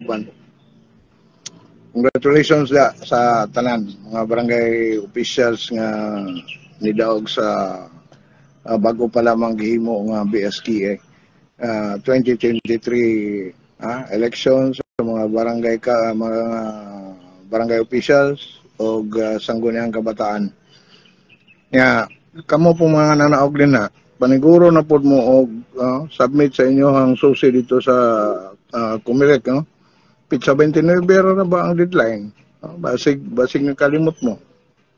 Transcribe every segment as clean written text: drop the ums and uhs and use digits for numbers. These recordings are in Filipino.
Kauban. Congratulations sa tanan mga barangay officials nga nidaog sa bago pa lamang gihimo nga BSK 2023 elections sa mga barangay officials o sangguniang kabataan. Nga kamo po mga nanaog din na paniguro na po mo og submit sa inyo ang susi dito sa Comelec, no? Pizza 29 na ba ang deadline? Basig na kalimot mo.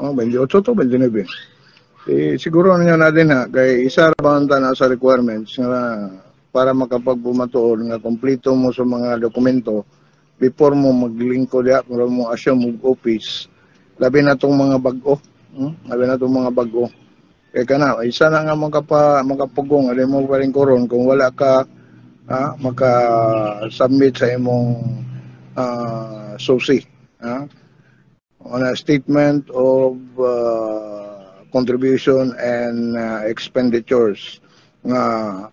28 to 29. Siguro natin kay isa ba na sa requirements nga para makapagpumatuon nga kompleto mo sa mga dokumento before mo maglingko diha para mo assume og office. Labi na tong mga bag-o. Kaya kana, isa na nga makapugong ali mo pa rin koron kung wala ka maka-submit sa imong SOSI on a statement of contribution and expenditures nga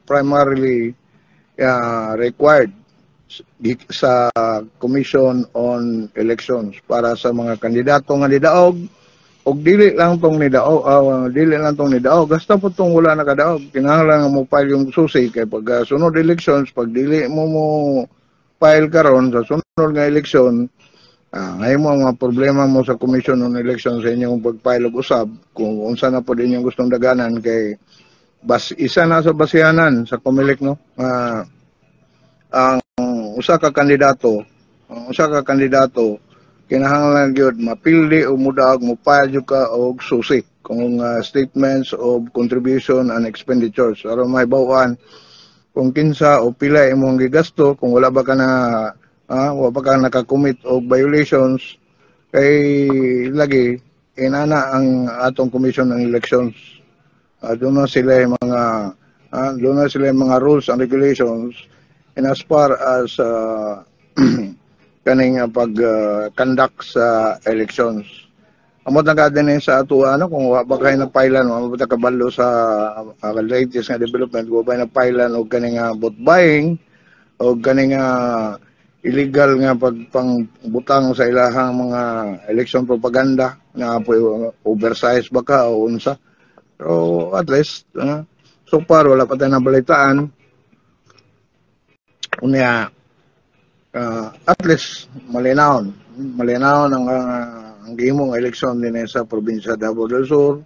primarily required sa Commission on Elections para sa mga kandidato nga nidaog og dili lang tong nidaog basta po tong wala nakadaog kinahanglan mo file yung SOSI kay pag sunod elections pag dili mo file karon sa sunod nga eleksyon ngayon mo mga problema mo sa Commission on Elections sa inyong pag-file og usab kung unsa na po din yung gustong daganan kay isa na sa basihanan sa Comelec, no? Ang usa ka kandidato kinahanglan gyud mapildi o mudaog mo file ka og SOSI kung statements of contribution and expenditures aron mahibaw-an kung kinsa o pila imong gigasto kung wala ka naka-commit og violations kay lagi inana ang atong Commission on Elections. Doon na sila yung mga rules and regulations and as far as kaning pag-conduct sa elections. Amot na din sa ato kung wa ba kayo nagpailan mo ba kabalo sa latest nga development go ba nagpailan og kaning vote buying o kaning illegal nga pagpangbutang sa ilahang mga election propaganda nga po oversize ba ka o unsa. So at least so far wala pa tayo nabalitaan. Unya at least malinaw ang gihimong eleksyon din sa probinsya Davao del Sur.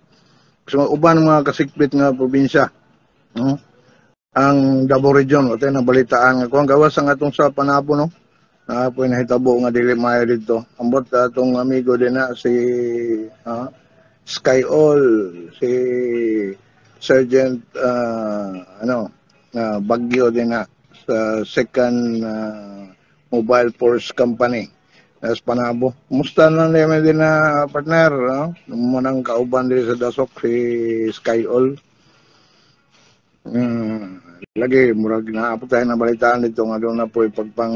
Kasi uban mga kasikbit nga probinsya, ang Davao Region, ito yung nabalitaan nga kung gawas ang atong sa Panabo, no? Po nahitabo nga dili maayo dito. Ambot atong amigo din na si Sky All, si Sergeant Bagyo din na sa second Mobile Force Company sa Panabo. Kumusta na naman din na partner, no? Munang kauban din sa Dasok si Sky All. Lagi murag naapot tayo na balitaan dito nga doon na po pagpang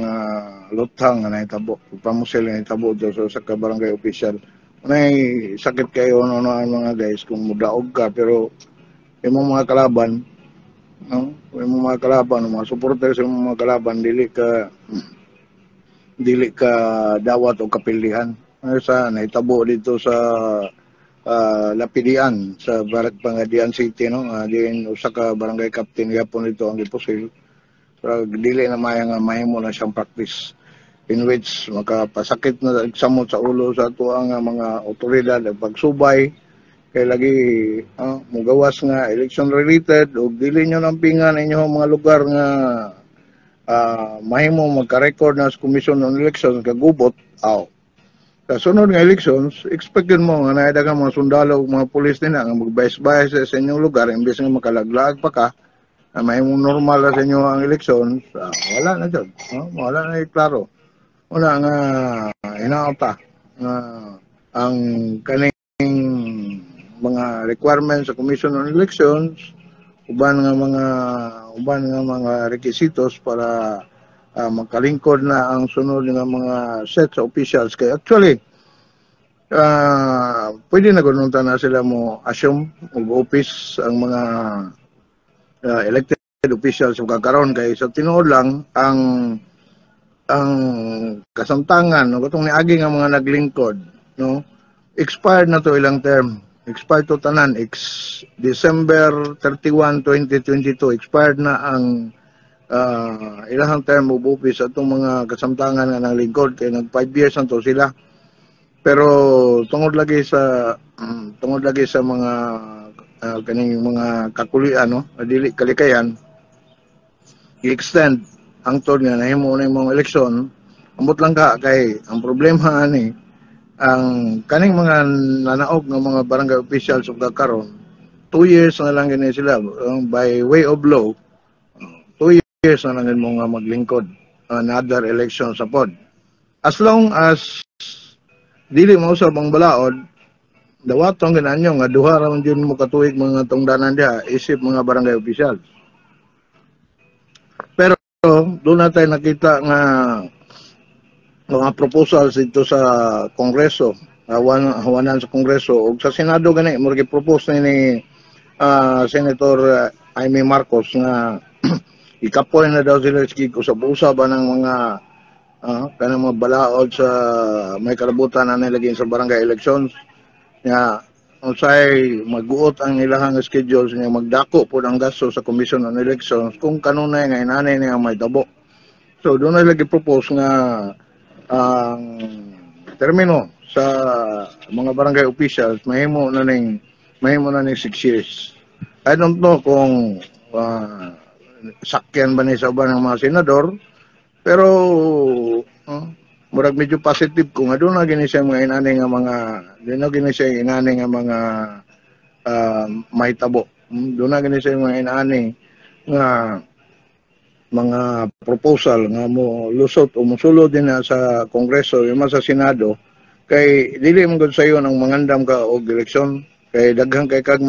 luthang na itabo, pagpamusil na itabo doon sa barangay official. May sakit kayo mga guys kung mudaog ka pero yung mga kalaban, no? Yung mga kalaban, mga supporters yung mga kalaban dili ka dawat o kapilihan. Sa naitabo dito sa Lapidian sa Barak Pangadian City, no? Diin usa ka barangay captain yapon dito ang gipusil. Pero dili na mahimo na siyang practice in which makapasakit na samot sa ulo sa ato ang mga otoridad ang pagsubay kay lagi mugawas nga election related o dili nyo nampingan inyo mga lugar nga mahimo magka-record na sa Commission on Elections kagubot sa sunod nga elections expected mo nga naadagang mga sundalo o mga pulis nila nga mag-bias sa inyong lugar imbes nga makalaglag pa ka mahimo normal sa inyo ang elections wala na dyan wala na klaro wala nga inaota ang kaning mga requirements sa Commission on Elections uban nga mga requisitos para magkalingkod na ang sunod nga mga sets of officials kay actually pwede na gununta na sila mo assume og office ang mga elected officials sa kakaron kay sa tinuod lang ang ang kasamtangan no katong niagi nga mga naglingkod no expired na to ilang term, expired to tanan December 31, 2022 expired na ang ilang term of office atong mga kasamtangan nga naglingkod kay nag 5 years na to sila. Pero tungod lagi sa mga kaning mga kakulian no dili kalikayan i-extend ang tod nga nahimo na yung mga eleksyon. Ambot lang ka kay ang problema ani ang kaning mga nanaog ng mga barangay officials ug karon 2 years na lang gini sila by way of law. 2 years na lang mo nga maglingkod another election sa pod. As long as dili mausab ang balaod, dawatong ginanyo nga duha ra man yun mo katuig mga tungdanan diha isip mga barangay officials. Pero doon natin nakita nga mga proposals dito sa Kongreso, hawanan sa Kongreso ug sa Senado gani mo gi-propose ni Senator Jaime Marcos nga ikapoy na daw sila usab-usab ng mga kanang mga balaod sa may kalabutan na nilagay sa barangay elections nga unsay maguot ang ilahang schedule nga magdako po ang gasto sa Commission on Elections kung kanunay nga inanay niya may tabo. So doon na lagi propose nga ang termino sa mga barangay officials mahimo na ning 6 years. I don't know kung sakyan ba ni sa uban ng mga senador. Pero murag medyo positive kung aduna gini siya mga inani nga mga may tabo. Doon na gini siya mga inani nga mga proposal nga mo lusot o musulod din na sa Kongreso yung sa Senado kay dili man gud sayo nang mangandam ka og eleksyon kay daghang kay kag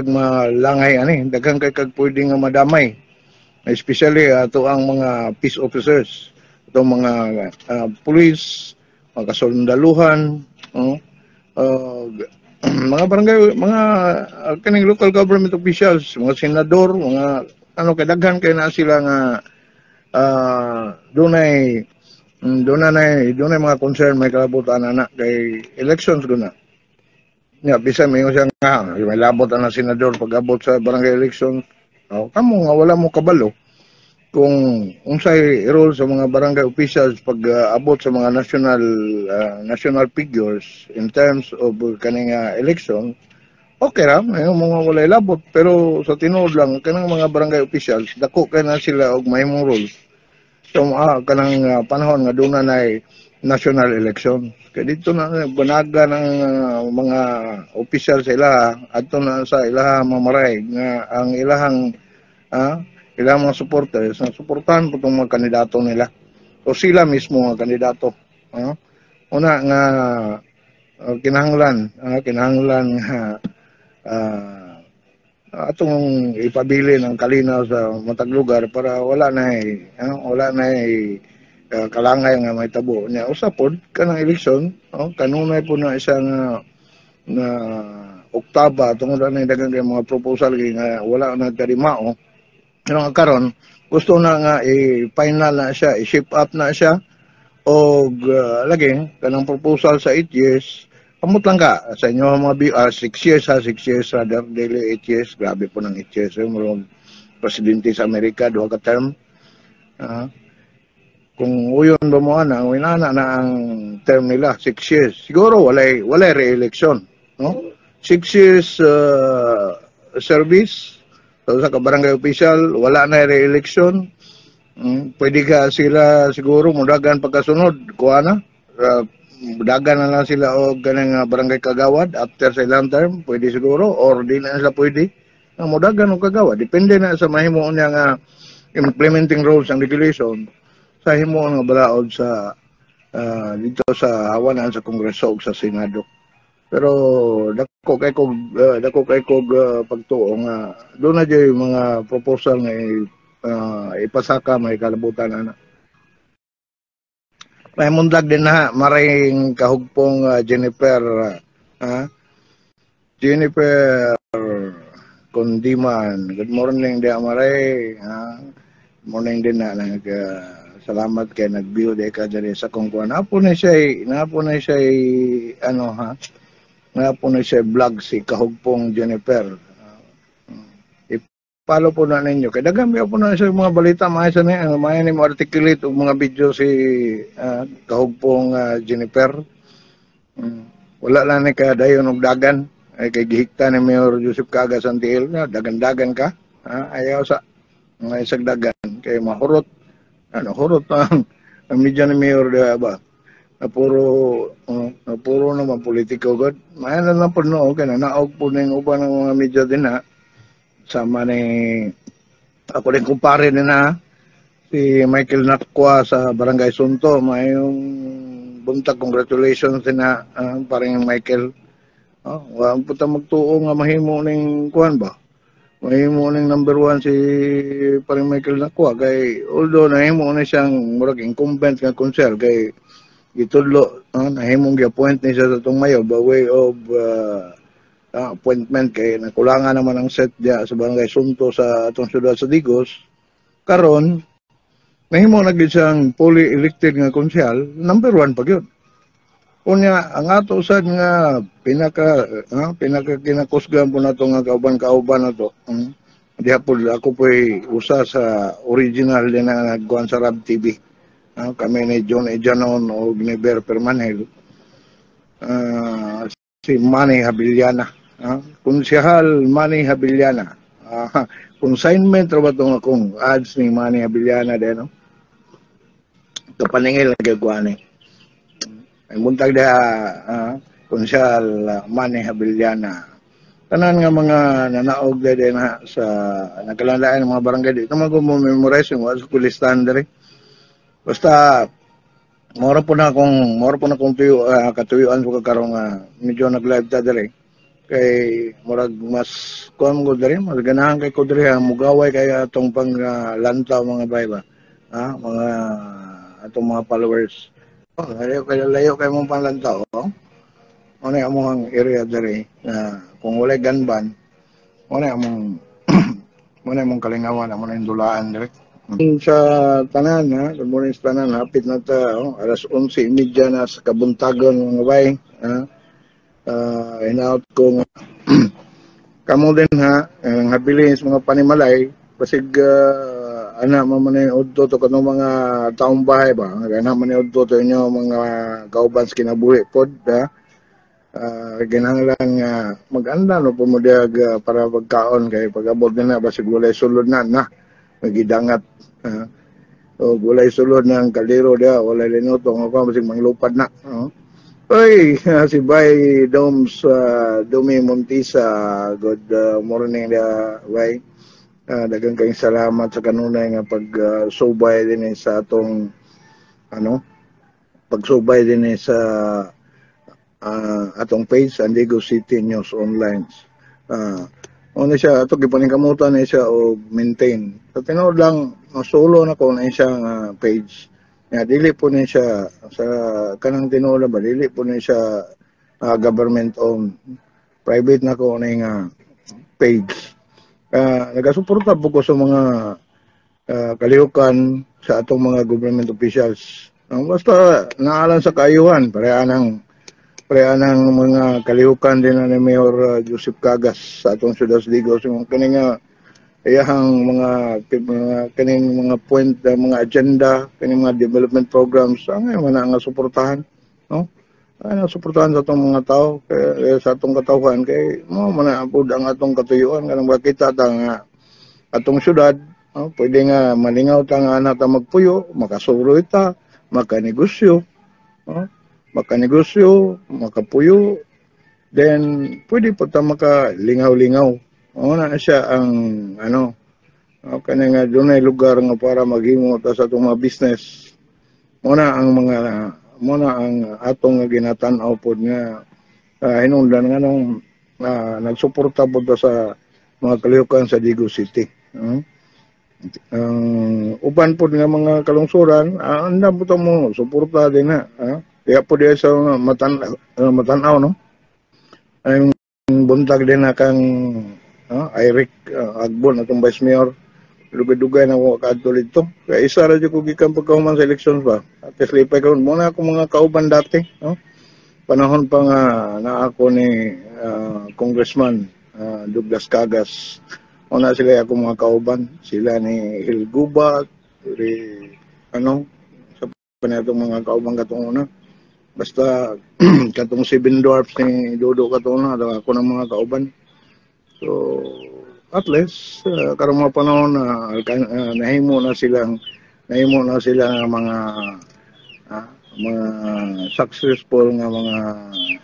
malangay ani daghang kay kag pwede nga madamay. Especially ato ang mga peace officers, itong mga police, mga kasundaluhan, mga barangay, mga kaning local government officials, mga senador, mga kadaghan kay na sila nga dunay mga concern may kalabutan anak kay elections guna. Nga bisan may siya nga may labot ang senador pag abot sa barangay elections. Kamo nga wala mo kabalo kung unsay role sa mga barangay officials pag abot sa mga national figures in terms of kaning election. Okay ra, may mga walay labot pero sa tinuod lang kanang mga barangay officials dako kay na sila og mahimong role. So kanang panahon nga doon na national election. Kaya dito na banaga ng mga official sa ilaha adto na sa ilaha mamaray nga ang ilahang mga supporters na suportahan po itong mga kandidato nila o sila mismo mga kandidato. Una nga kinahanglan atong ipabili ng kalinaw sa matag lugar para wala na kalangay nga may tabo niya usapod kanang eleksyon kanunay po na isang na oktaba tungod na daghang mga proposal nga wala na karimao nga karon gusto na nga i-final na siya i-shape up na siya og lagi kanang proposal sa 8 years amot lang ka sa inyo mga 6 years 6 years rather daily 8 years grabe po ng 8 years yung presidente sa Amerika duha ka term. Kung uyon ba mo na ang term nila 6 years siguro walay re-election no 6 years service so, sa barangay official wala na re-election pwede ka sila siguro mudagan pagkasunod kuha na mudagan na lang sila o ganang barangay kagawad after sa ilang term pwede siguro or di na sila pwede mudagan o kagawad depende na sa mahimo niya nga implementing rules and regulation sa himo nga balaod sa dito sa hawanan sa Kongreso ug sa Senado. Pero dako kay kog pagtuo nga doon na jay mga proposal nga ipasaka may kalabutan ana. May mundag din na maring kahugpong Jennifer Condiman. Good morning dia maray. Good morning din na salamat kay nag-view de ka diri sa kongkuan. Napo na siya ano ha. Napo na siya vlog si Kahugpong Jennifer. I-follow po na ninyo. Kaya dagami po na sa mga balita maayo ni mo articulate og mga video si Kahugpong Jennifer. Wala lang ni ka dayon og dagan ay kay gihikta ni Mayor Joseph Cagas Antiel na dagan-dagan ka. Ayaw sa mga isang dagan kay mahurot hurot ang media ni Mayor ba na puro naman politiko god mayan na po no kay naog po ning uban ng mga media din ha sama ni ako din kumpare din na si Michael Nakwa sa Barangay Sunto mayong buntag congratulations din na parang Michael wa puta magtuo nga mahimo ning kuan ba mahimo ning number 1 si parang Michael Nakwa kay although nahimo na siyang murag incumbent nga konser kay gitudlo nahimong gi-appoint ni siya sa tong mayo by way of appointment kay nakulangan naman ang set dia sa Barangay Sunto sa atong syudad sa Digos karon nahimo na gid siyang fully elected nga konsyal number 1 pa gyud unya ang ato sad nga pinaka kinakusgan po nato nga kauban nato diha po ako po'y usa sa original din na nagkuhan sa Rab TV kami ni John Ejanon o ni Ber Permanel si Manny Habiliana Konsehal Manny Habiliana consignment ra ba itong akong ads ni Manny Habiliana din kapaningil nagkuhan ang buntag da Konsehal Manny Habiliana tanan nga mga nanaog din sa nagkalandaan ng mga barangay dito mag-memorize yung what's cool standard basta mora po na akong katuyuan ko karong medyo nag-live ta diri kay murag mas kuan mo diri mas ganahan kay ko diri mugaway kay atong pang lantaw mga bayba mga atong mga followers layo kay mong panlantaw ano yung among area diri na kung wala ganban ano yung among kalingawan ano yung dulaan diri sa tanan good morning sa tanan hapit na ta alas 11:30 na sa kabuntagon mga bay in-out ko kamo din ang habilis mga panimalay pasig ana man udto to kanang mga taong bahay ba ana man udto to inyo mga kauban sa kinabuhi pod ginahanglan mag-anda no pumudyag para pagkaon kay pag-abot na basig walay sulod na magidangat o walay sulod ng kaldero dia walay linutong ako basig manglupad na oy si Bay Doms Dumi Montisa good morning dia Bay daghang kayong salamat sa kanunay nga pag-subay din sa atong pagsubay din sa atong page Andigo City News Online. Ano siya ato gipaningkamutan na siya o maintain. Sa tinuod lang solo na ko na siyang page. Ya dili po ni siya sa kanang tinuod ba dili po ni siya government owned. Private na ko na page. Nagasuporta po ko sa mga kalihukan sa atong mga government officials. Basta naalan sa kaayuhan, pareha ng mga kalihukan din na ni Mayor Joseph Cagas sa atong syudad sa Digos. Yung kaning iyahang mga point, mga agenda, kaning mga development programs, ngayon nga suportahan. No? Suportahan sa atong mga tao, sa atong katawhan, kay manapod ang atong katuyuan, kanang bakita nga atong syudad, pwede nga malingaw ta nga anak ta magpuyo, makasuro ita, makanegosyo, makapuyo, then pwede po ta makalingaw-lingaw. Na siya ang kanang dunay lugar nga para maghimo ta sa atong mga business. Muna ang atong ginatan-aw pod nga hinungdan nga nung nagsuporta pod sa mga kalihukan sa Digos City. Uban pod nga mga kalungsuran, andam po mo suporta din kaya po diya sa matanaw no. Ang buntag din na kang Eric Agbon atong Vice Mayor Dugay-dugay na ko kadto dito. Kaya isa ra jud ko gikan pagkahuman sa elections ba. At least lipay karon mo na ako mga kauban dati, no? Panahon pa nga na ako ni Congressman Douglas Cagas. Una sila ako mga kauban, sila ni Hilgubat, ano, sa panatong mga kauban katong una. Basta katong Seven Dwarfs ni Dodo katong una, ako ng mga kauban. So, at least, karong mga panahon na nahimo na silang mga successful nga mga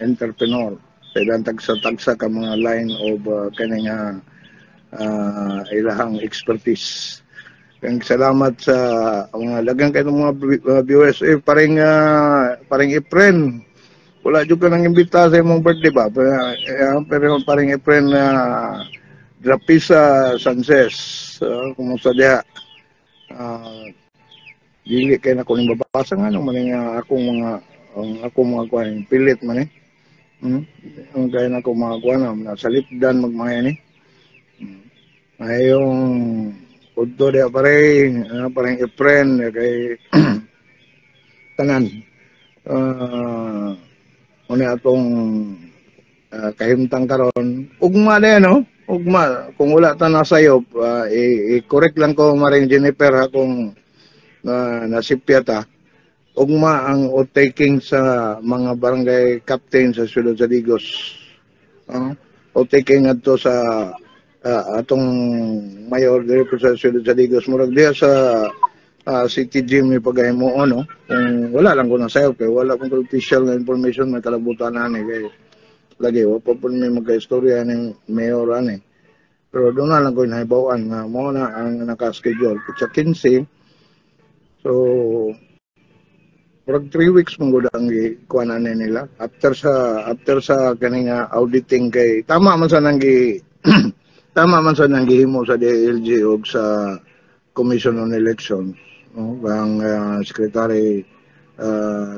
entrepreneur sa ilang tagsa-tagsa ka mga line of kaning ilahang expertise. Kaya salamat sa mga lagang kayo mga viewers. Paring Efren, wala dyan ka nang imbita sa imong birthday ba? Pero paring Efren Drapisa Sanchez, kumusta diha? Dili kay na ko ning babasa nga nung maning akong mga kuan pilit man ang kaya na ko mga kuan na salipdan magmaya ni. Ayong udto dia parang Efren kay tanan. Una atong kahimtang karon ugma na no? Ugma kung wala ta na sayop i-correct lang ko maring Jennifer ha kung nasipya ta. Ugma ang o-taking sa mga barangay captain sa Ciudad Zadigos. O-taking adto sa atong mayor diri sa Ciudad Zadigos. Murag diha sa City Gym ni pagahimo no. Kung wala lang ko na sayo kay wala kong official na information may kalabutan na ni kay lagi wa pa pud may magka-istorya ni mayor ani. Pero doon na lang ko nahibawan nga mo na ang naka-schedule sa 15. So, murag 3 weeks mong gudang ikuanan nila. After sa kaning auditing kay tama man sa nang gihimo sa DILG o sa Commission on Elections. No? Ang Secretary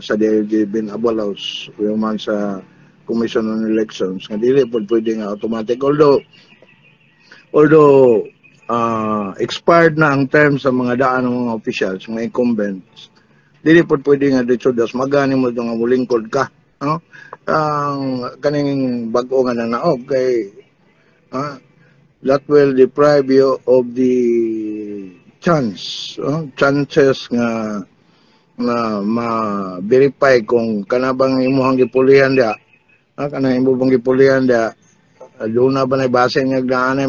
sa DILG bin Abalaos, yung man sa Commission on Elections. Nga dili po pwede nga automatic. Although expired na ang term sa mga daan ng mga officials, mga incumbents, dili po pwede nga dito das magani mo nga mulingkod ka, no? Ang kaning bag-o nga naog kay that will deprive you of the chances nga ma-verify kung kanabang imuhang gipulihan dia, kanang imong gipulihan dia, doon na ba na base nga na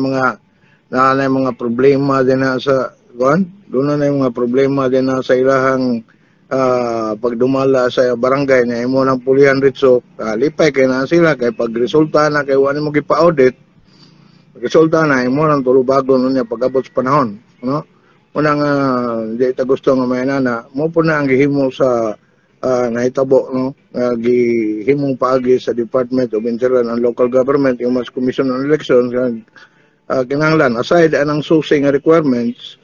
mga problema din na sa doon na yung mga problema din na sa ilahang pagdumala sa barangay na imo ng pulihan ritso lipay kay na sila kay pag resulta na kay wala mo gipa-audit resulta na imo nang tulubago niya pag-abot sa panahon no unang di ta gusto nga may nana mo po na ang gihimo sa nahitabo no gihimong paagi sa Department of Interior and Local Government yung mas Commission on Elections kinahanglan aside anang susing requirements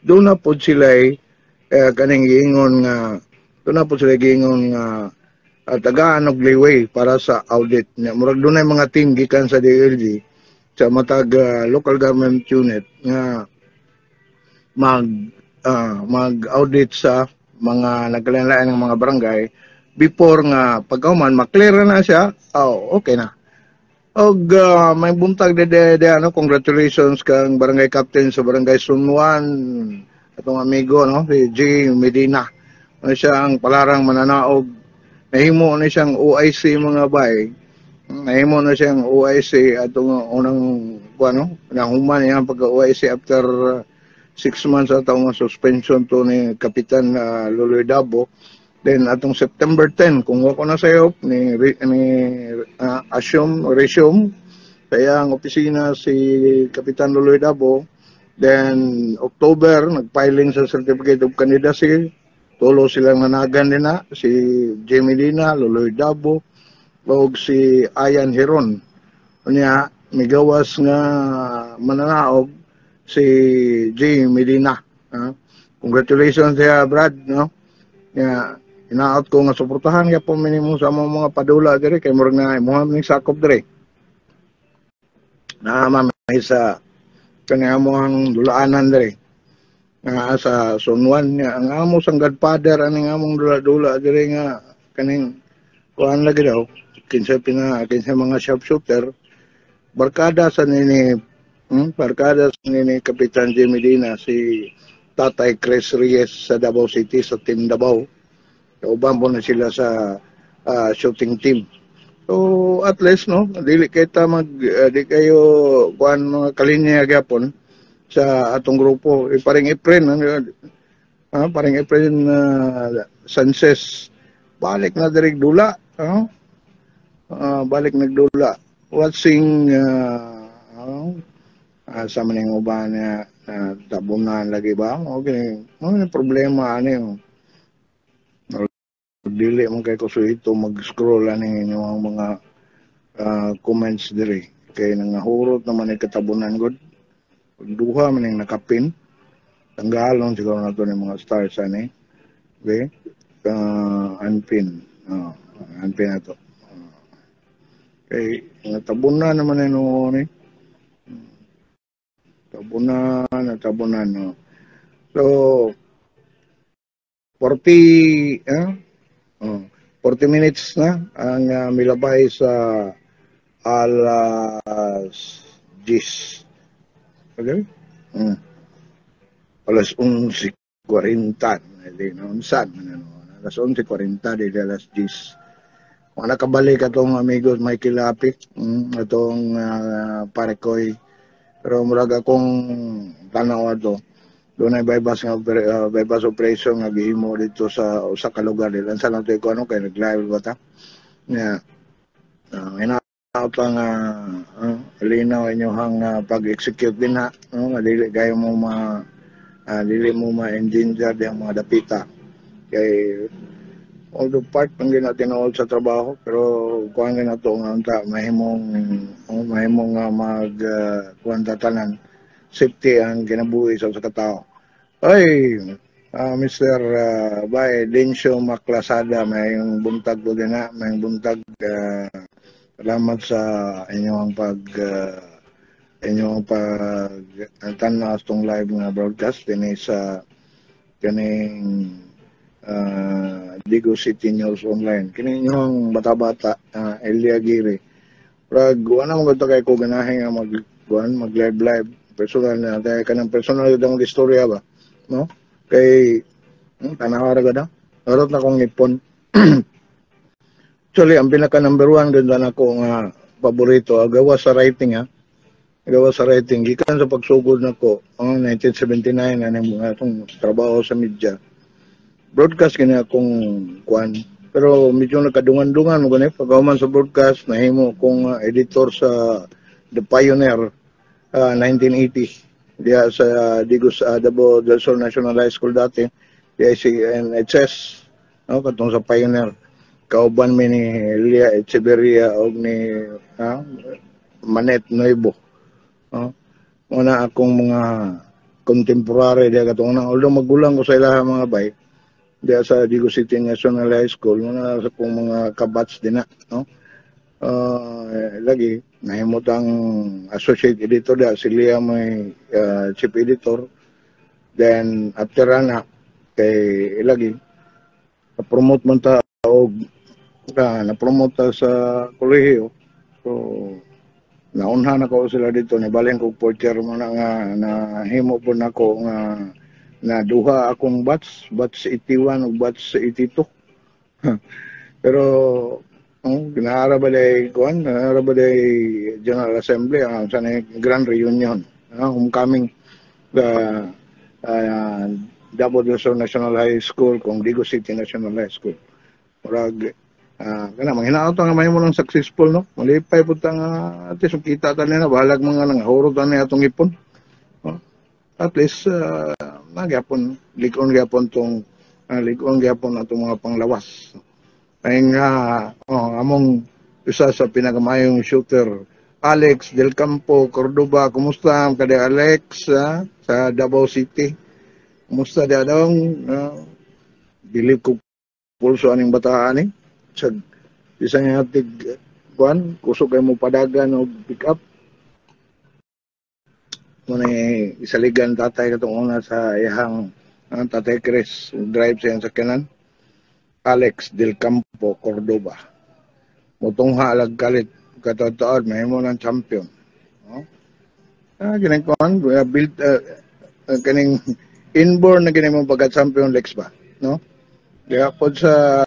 doon na po sila kaning giingon nga tagaan og leeway para sa audit nya murag dunay mga team gikan sa DLG sa matag local government unit nga mag-audit sa mga nagkalain-lain ng mga barangay before nga pagkauman maklear na siya okay na. Og may buntag de congratulations kang barangay captain sa barangay Sunwan atong amigo no si J Medina. Ano siya ang palarang mananaog. Nahimo na siyang OIC mga bay. Nahimo na siyang OIC atong unang nahuman niya pagka OIC after 6 months atong suspension to ni Kapitan Loloy Dabo. Then atong September 10 kung wako na sayo ni resume kaya ang opisina si Kapitan Loloy Dabo. Then October nagfiling sa certificate of candidacy, tulo silang nanagan din na si Jamie Lina, Loloy Dabo ug si Ayan Heron. Unya migawas nga mananaog si J Medina. Congratulations siya Brad no. Inaot ko nga suportahan kaya po minimum sa mga padula diri kay murag na imuha ning sakop diri. Na mamay sa kanya mo ang dulaanan diri. nga sa Sunwan nga ang amo sang godfather aning among dula-dula diri nga kaning kuan lagi daw kinsa mga sharpshooter barkada sa nini barkada sa nini Kapitan Jimmy Medina si Tatay Chris Reyes sa Davao City sa Team Davao. Uban po na sila sa shooting team. So at least no, dili kay ta di kayo kuan mga kalinya gyapon sa atong grupo. Paring Efren paring Efren Sanchez balik na direk dula, balik nagdula watching sa maning uban na tabunan lagi ba okay ano problema ano dili man kay kusuito mag-scroll aning inyong mga comments diri kay nangahurot naman ay katabunan gud duha man ning nakapin tanggalon siguro nato ni mga stars ani okay unpin unpin ato kay natabunan naman ay no ni tabunan no so 40 40 minutes na ang milabay sa alas 10. Okay? Alas 11:40. Hindi na unsan. Alas 11:40 di alas 10. Kung nakabalik atong amigos Michael Lapik, atong Parekoy. Pero murag akong tanaw ato. Doon ay bypass operation nga gihimo dito sa usa ka lugar dili sa lang ko ano kay nag-live ba ta nya inaot lang linaw inyohang pag-execute din ha nga dili kayo mo dili mo ma-endanger ang mga dapita kay although part ng ginatinood sa trabaho pero kuan na to nga mahimong mag kuan tanan safety ang kinabuhi sa katao. Ay, Mr. Bay Dencio Maclasada, may buntag po din na, may buntag. Salamat sa inyong tanaw itong live nga broadcast din sa kaning Digo City News Online. Kini inyong bata-bata, Elia Giri. Prag, wala mo ganda kay ko ganahin nga mag-live personal na kaya kanang personal yung istorya ba no kay tanawara gada narot na kong ipon actually ang pinaka number 1 ganda na ko nga paborito gawa sa writing gikan sa pagsugod nako 1979 aning mga itong trabaho sa media broadcast kini akong kuan pero medyo nagkadungan-dungan mo ganit pagkahuman sa broadcast nahimo kong editor sa The Pioneer 1980 diya sa Digos Davao del Sur National High School dati diya si NHS no katong sa Pioneer kauban mi ni Elia Echeverria og ni Manet Nuevo una akong mga contemporary diya katong although magulang ko sa ilaha mga bay diya sa Digos City National High School una sa kong mga kabats din na no lagi nahimot ang associate editor da sila may chief editor then after na kay lagi na-promote man ta og na-promote ta sa kolehiyo so naunhan ako sila dito nibalhin ko porter mo na nga nahimo po nako nga na duha akong batch 81 ug batch 82 pero ginaara ba day General Assembly ang sanay Grand Reunion homecoming Davao del Sur National High School kung Digo City National High School murag kana manghinaot nga mahimo ng successful no malipay pud ta nga at least kita ta na balag mga nangahurot ani atong ipon at least magyapon likon gyapon atong mga panglawas ay nga among isa sa pinakamayong shooter Alex Del Campo Cordoba kumusta kada Alex sa Davao City kumusta dia daw believe ko pulso aning bataan sa isang hatig kuan kusog kay mo padagan og pick up muna isaligan tatay katong una sa iyang tatay Chris drive sa sakyanan. Alex Del Campo Cordoba. Mutong halag kalit katataon may mo ng champion. No? Ganang kuan build kaning inborn na ganang mga pagka-champion Lex ba, no? Kaya po sa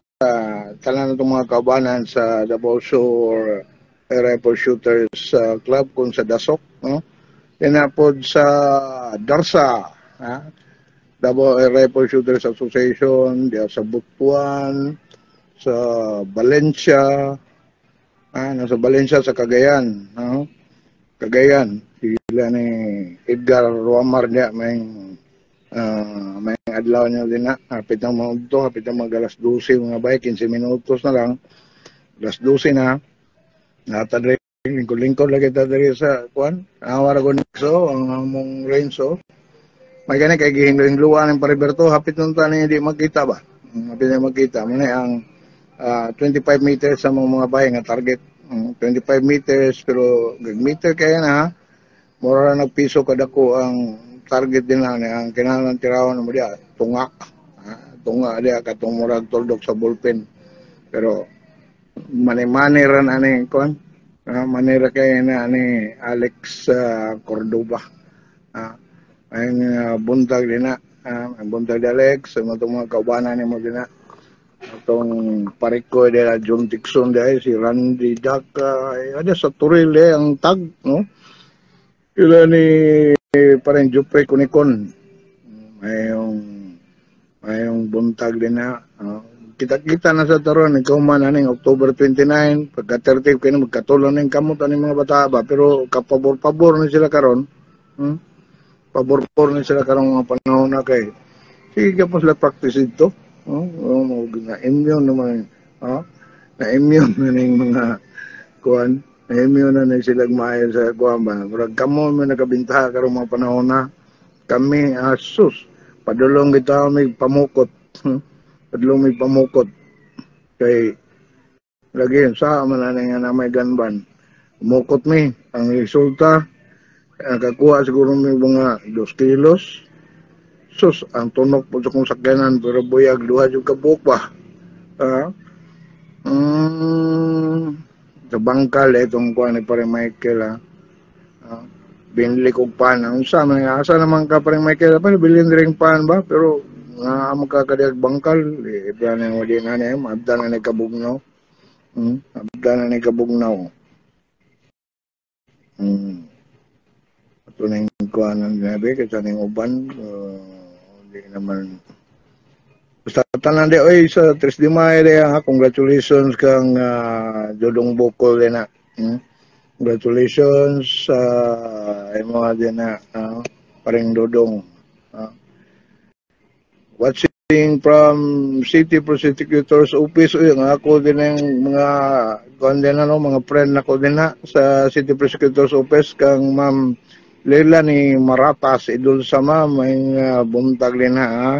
tanan ng mga kaubanan sa Davao Shore Rifle Shooters Club kung sa Dasok, no? Tinapod sa Darsa, ha? Davao Rifle Shooters Association, diya sa Butuan, sa Valencia, nasa Valencia sa Cagayan, no? Cagayan, sila ni Edgar Ruamar niya, may adlaw niya din na, hapit ng mga ito, hapit ng mga alas 12, mga bay, 15 minutos na lang, alas 12 na, natadre, lingkod-lingkod lagi tatadre sa, kuan, awara ko nixo, ang among Renzo, may gani kay gihingluan ng Pariberto, hapit nung tanin hindi magkita ba? Hapit na magkita, muna ang 25 meters sa mga bay nga target, 25 meters, pero meter kaya na ha, mura nagpiso kadako ang target din lang ang kinahanglan tirawan mo dia tunga dia katong murag tuldok sa bullpen, pero mani-mani ran ani kon manira kay na ani Alex Cordoba ay buntag din na buntag di Alex mo mga kaubanan ni mo din na atong pariko de la John Dixon de si Randy Jack ada sa Turil ang tag, no? Ila ni parang Jupre Kunikon mayong buntag din na kita-kita na sa taron ikaw man aning October 29 pagka 30 kayo magkatulong ng kamot aning mga bata ba, pero kapabor-pabor na sila karon, pabor-pabor na sila karon mga panahon na kay sige ka po sila practice ito, na immune naman, na immune na ng mga kuan, na immune na sila maayon sa kuan ba, murag kamo may nakabintaha karon mga panahon na kami asus padulong kita may pamukot, padulong may pamukot kay lagi sa man na may ganban umukot mi ang resulta nakakuha siguro may mga 2 kilos sus ang tunok po sa kong sakyanan pero buyag duha yung kabuk ba sa bangkal itong kuha ni pare Michael binili kong pan ang sa asa naman ka pare Michael pa bilhin ring pan ba, pero nga magkakadiag bangkal planan mo din na abda na nagkabugnaw abda na nagkabugnaw ito na yung kuha ng sinabi kasi ng uban hindi naman basta tanan di oy sa 3 de Mayo congratulations kang Dodong Bokol din na congratulations sa mga din na paring Dodong watching from City Prosecutor's Office yung ako din ng mga kunden mga friend ako din na sa City Prosecutor's Office kang Ma'am Leila ni Maratas idol sa may buntag din na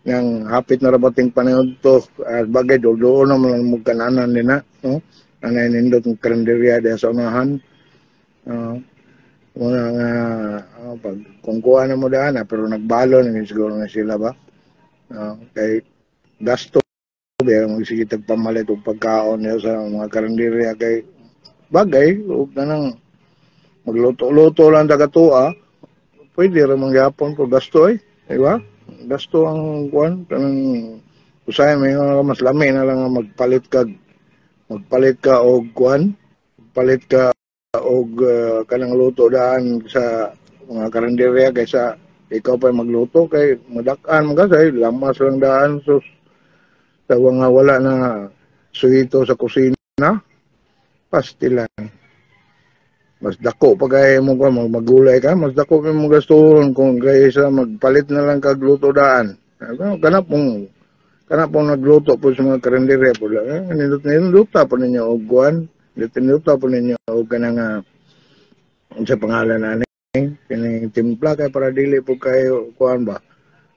yang hapit na rabating panahon to bagay doon naman mo kananan din na anay nindot ng kalendarya din sa unahan pag kung kuha na mo daan pero nagbalo na siguro na sila ba kay gasto kaya sige tagpamalit o pagkaon niya sa mga kalendarya kay bagay huwag na nang magluto-luto lang dagatua pwede rin mangyapon po gasto diba? Gasto ang kuwan kanang usay may mas lami na lang magpalit ka og kuwan magpalit ka og kanang luto daan sa mga karinderya kaysa ikaw pa magluto kay madak-an magasay lamas lang daan so tawang nga wala na suhito sa kusina pastilan mas dako pa kay mo magulay ka mas dako mo gastuhon kung kaysa magpalit na lang kag luto daan kanap pong nagluto po sa mga karinderya po niluta po ninyo og kuan niluta po ninyo og kanang sa pangalan ani kining timpla kay para dili po kayo kuan ba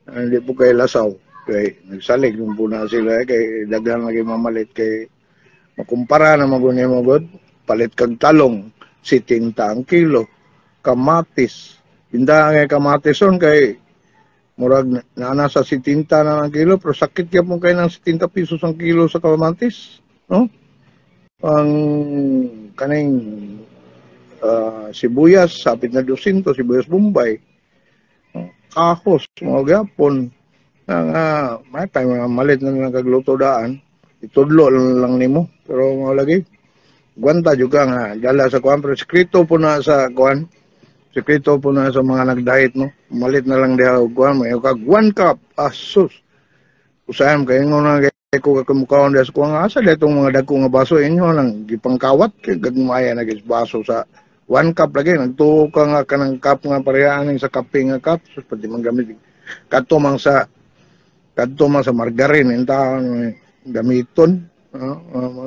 hindi po kayo lasaw kay nagsalig yung po na sila kay daghang lagi mamalit kay makumpara na magunay mo god palit kag talong 70 ang kilo kamatis Tinda nga kamateson kay murag na sa 70 na ang kilo, pero sakit kaya mo kayo ng 70 pesos ang kilo sa kamatis, no? Ang kaning sibuyas, sapit na 200, sibuyas Bombay, kahos, mga gapon, may time na malit na nagagluto daan, itudlo lang nimo, pero mga lagi, gwanta juga nga, dala sa kuwan, pero sekreto po na sa kuwan, sekreto po na sa mga nag-diet, no? Malit na lang diha og kuwan, may kag 1 cup, asus. Usahan kayo nga na kay ko kamukaon sa kuwan, asa ditong mga dagko nga baso inyo lang gipangkawat kay gagmaya na gis baso sa 1 cup lagi, nagtuo ka nga kanang cup nga parehang sa kape nga cup, sus pati man gamit kadto man sa margarine inta gamiton,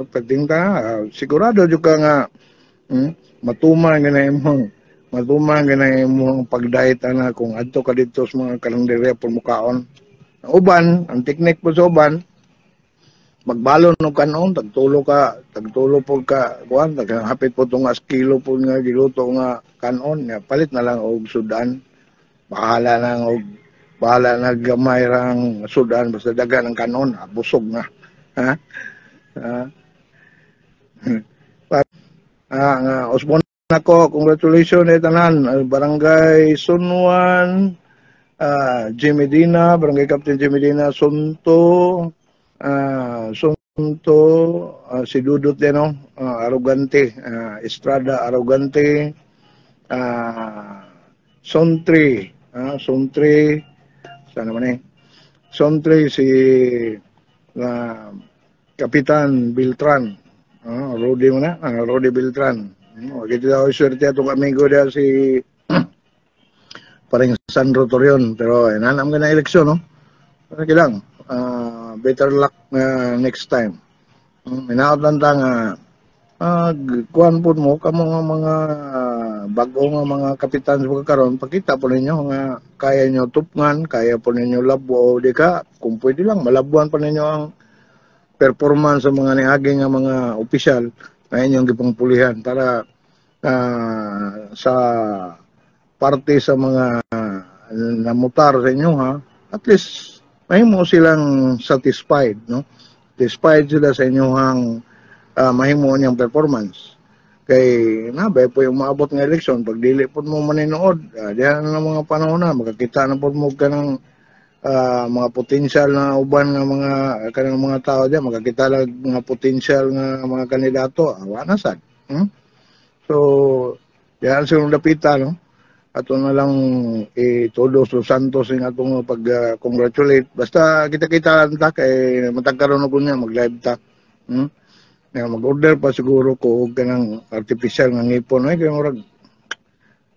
pwedeng ka sigurado jud ka nga matuman imong pag-diet ana kung adto ka dito sa mga kalendarya pulmukaon. Uban, ang teknik po sa uban, magbalon og kanon, tagtulo po ka, kuan, hapit po itong kilo po nga giluto nga kanon, nga palit na lang og sudan, bahala na gamay rang sudan, basta dagan ang kanon, busog na. Ha? Nga, osbon ako, congratulations tanan, Barangay Sunwan, Jimmy Dina, Barangay Captain Jimmy Dina, Sunto, si Dudut din, Arrogante, Estrada Arrogante, Sontri, sana man Sontri, si Kapitan Beltran, Rodi mo na, Rodi Beltran. Kita daw swerte itong amigo dia si paring Sandro Torion, pero nanam ka na eleksyon, no? Ano lang, better luck next time. Minaot lang nga, kuhan po mo, kamo mga bago nga mga kapitan sa pagkakaroon, pakita po ninyo nga kaya nyo tupngan, kaya po ninyo labo, di ka, kung pwede lang, malabuan pa ninyo ang performance sa mga niaging nga mga opisyal na inyong gipangpulihan para sa parte sa mga namutar sa inyo, ha, at least mahimo silang satisfied, no? Satisfied sila sa inyong mahimo niyang performance. Kay nabay po yung maabot ng eleksyon, pag dili po mo maninood, diyan na mga panahon na, makakita na po mo ka ng mga potensyal na uban nga mga kanang mga tao diyan, makakita lang mga potensyal nga mga kandidato, awa na sad. So, diyan silang dapitan, no? Ato na lang todos los santos ng atong pag-congratulate. Basta kita-kita lang ta, kay matagkaroon na ko niya, mag-live ta. Mag-order pa siguro ko og kanang artificial nga ngipon. Kaya murag,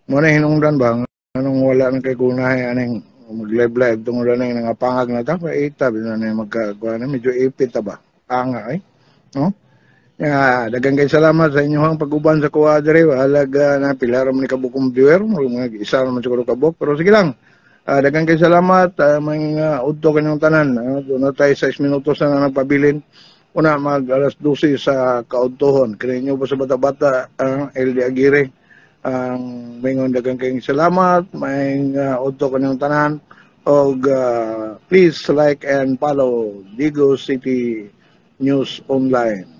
muna hinungdan ba? Anong wala na kay kunahay, anong mag-live-live, tungkol na yung nangapangag na ta, paita, magkagawa na, medyo ipit ba? Anga, no? Dagang kayo salamat sa inyong pag-uban sa kuwadre. Halaga na pilaram ni kabukong viewer, mga isa naman siguro kabuk, pero sige lang. Dagang kayo salamat, mga udto kanyang tanan. Doon na tayo 6 minutos na nagpabilin. Una, mag-alas 12 sa kaudtohon. Kaya nyo ba sa bata-bata, LD Aguirre, ang mingon dagang kayong salamat, may udto kanyang tanan. Og please like and follow Digo City News Online.